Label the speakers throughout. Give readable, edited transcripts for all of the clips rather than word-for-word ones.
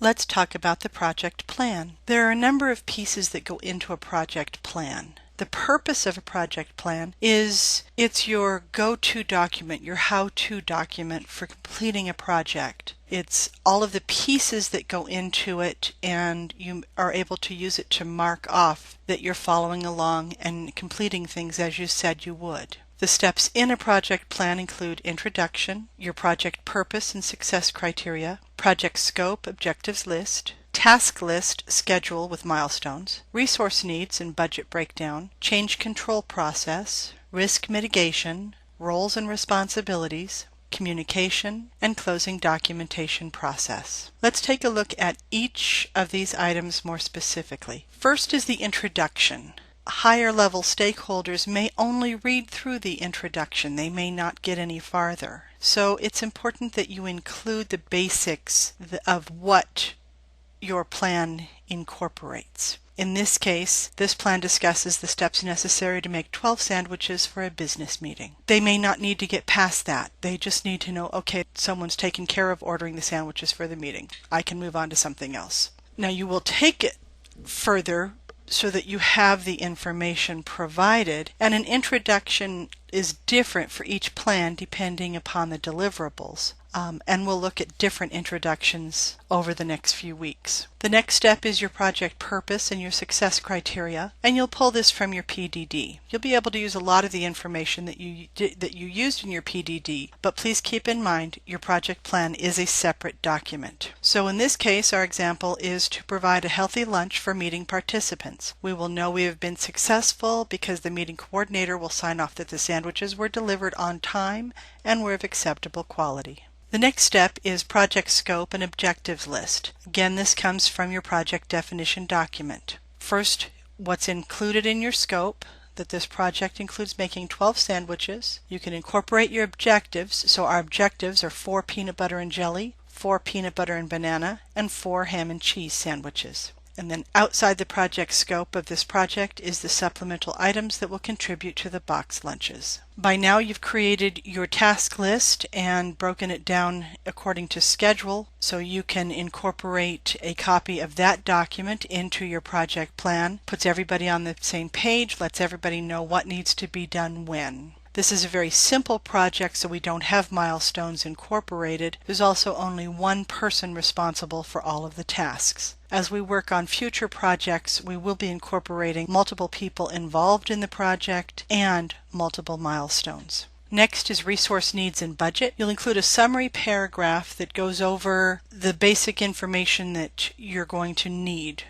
Speaker 1: Let's talk about the project plan. There are a number of pieces that go into a project plan. The purpose of a project plan is it's your go-to document, your how-to document for completing a project. It's all of the pieces that go into it, and you are able to use it to mark off that you're following along and completing things as you said you would. The steps in a project plan include introduction, your project purpose and success criteria, project scope, objectives list, task list, schedule with milestones, resource needs and budget breakdown, change control process, risk mitigation, roles and responsibilities, communication, and closing documentation process. Let's take a look at each of these items more specifically. First is the introduction. Higher level stakeholders may only read through the introduction. They may not get any farther. So it's important that you include the basics of what your plan incorporates. In this case, this plan discusses the steps necessary to make 12 sandwiches for a business meeting. They may not need to get past that. They just need to know, okay, someone's taken care of ordering the sandwiches for the meeting. I can move on to something else. Now you will take it further so that you have the information provided, and an introduction is different for each plan depending upon the deliverables. And we'll look at different introductions over the next few weeks. The next step is your project purpose and your success criteria, and you'll pull this from your PDD. You'll be able to use a lot of the information that you used in your PDD, but please keep in mind your project plan is a separate document. So in this case, our example is to provide a healthy lunch for meeting participants. We will know we have been successful because the meeting coordinator will sign off that the sandwiches were delivered on time and were of acceptable quality. The next step is project scope and objectives list. Again, this comes from your project definition document. First, what's included in your scope, that this project includes making 12 sandwiches. You can incorporate your objectives, so our objectives are 4 peanut butter and jelly, 4 peanut butter and banana, and 4 ham and cheese sandwiches. And then outside the project scope of this project is the supplemental items that will contribute to the box lunches. By now you've created your task list and broken it down according to schedule, so you can incorporate a copy of that document into your project plan. Puts everybody on the same page, lets everybody know what needs to be done when. This is a very simple project, so we don't have milestones incorporated. There's also only one person responsible for all of the tasks. As we work on future projects, we will be incorporating multiple people involved in the project and multiple milestones. Next is resource needs and budget. You'll include a summary paragraph that goes over the basic information that you're going to need.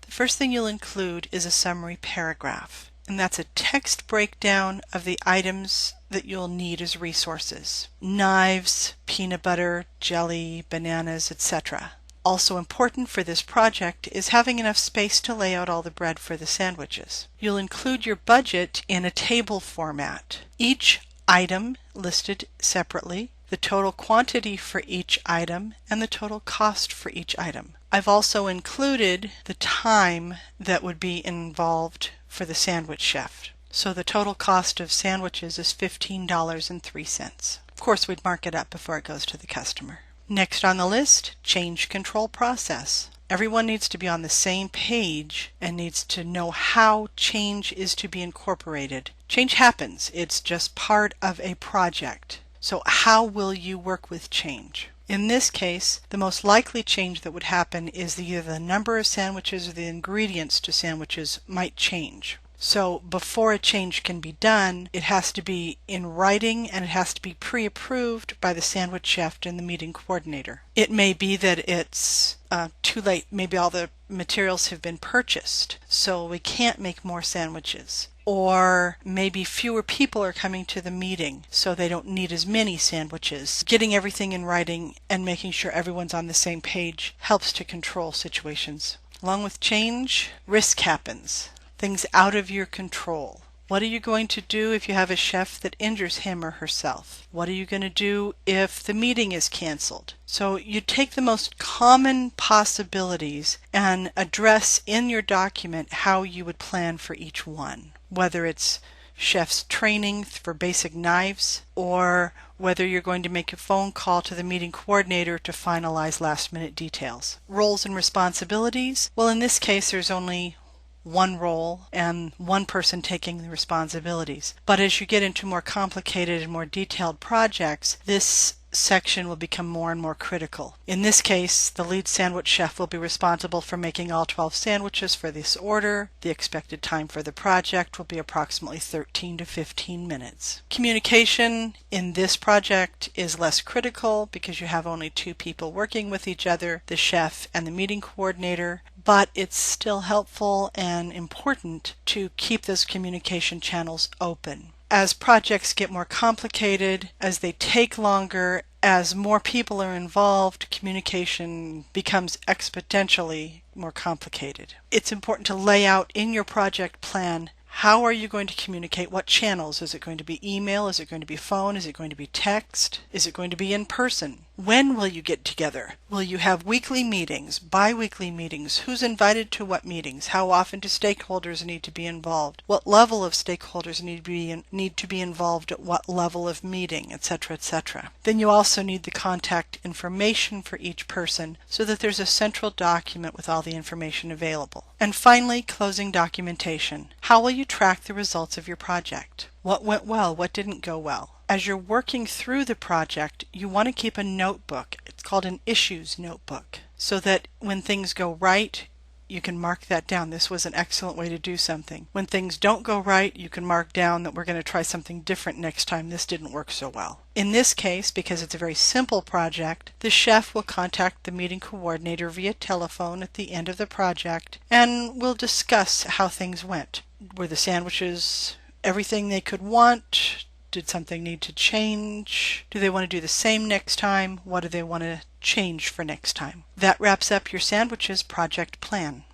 Speaker 1: The first thing you'll include is a summary paragraph. And that's a text breakdown of the items that you'll need as resources. Knives, peanut butter, jelly, bananas, etc. Also important for this project is having enough space to lay out all the bread for the sandwiches. You'll include your budget in a table format. Each item listed separately, the total quantity for each item, and the total cost for each item. I've also included the time that would be involved for the sandwich chef. So the total cost of sandwiches is $15.03. Of course, we'd mark it up before it goes to the customer. Next on the list, change control process. Everyone needs to be on the same page and needs to know how change is to be incorporated. Change happens. It's just part of a project. So how will you work with change? In this case, the most likely change that would happen is either the number of sandwiches or the ingredients to sandwiches might change. So before a change can be done, it has to be in writing and it has to be pre-approved by the sandwich chef and the meeting coordinator. It may be that it's too late. Maybe all the materials have been purchased, so we can't make more sandwiches. Or maybe fewer people are coming to the meeting, so they don't need as many sandwiches. Getting everything in writing and making sure everyone's on the same page helps to control situations. Along with change, risk happens. Things out of your control. What are you going to do if you have a chef that injures him or herself? What are you going to do if the meeting is canceled? So you take the most common possibilities and address in your document how you would plan for each one. Whether it's chef's training for basic knives, or whether you're going to make a phone call to the meeting coordinator to finalize last-minute details. Roles and responsibilities. Well, in this case, there's only one role and one person taking the responsibilities. But as you get into more complicated and more detailed projects, this section will become more and more critical. In this case, the lead sandwich chef will be responsible for making all 12 sandwiches for this order. The expected time for the project will be approximately 13 to 15 minutes. Communication in this project is less critical because you have only two people working with each other, the chef and the meeting coordinator, but it's still helpful and important to keep those communication channels open. As projects get more complicated, as they take longer, as more people are involved, communication becomes exponentially more complicated. It's important to lay out in your project plan how are you going to communicate, what channels. Is it going to be email? Is it going to be phone? Is it going to be text? Is it going to be in person? When will you get together? Will you have weekly meetings, bi-weekly meetings? Who's invited to what meetings? How often do stakeholders need to be involved? What level of stakeholders need to be involved at what level of meeting, etc., etc. Then you also need the contact information for each person so that there's a central document with all the information available. And finally, closing documentation. How will you track the results of your project? What went well? What didn't go well? As you're working through the project, you want to keep a notebook. It's called an issues notebook, so that when things go right, you can mark that down. This was an excellent way to do something. When things don't go right, you can mark down that we're going to try something different next time. This didn't work so well. In this case, because it's a very simple project, the chef will contact the meeting coordinator via telephone at the end of the project, and we'll discuss how things went. Were the sandwiches everything they could want? Did something need to change? Do they want to do the same next time? What do they want to change for next time? That wraps up your sandwiches project plan.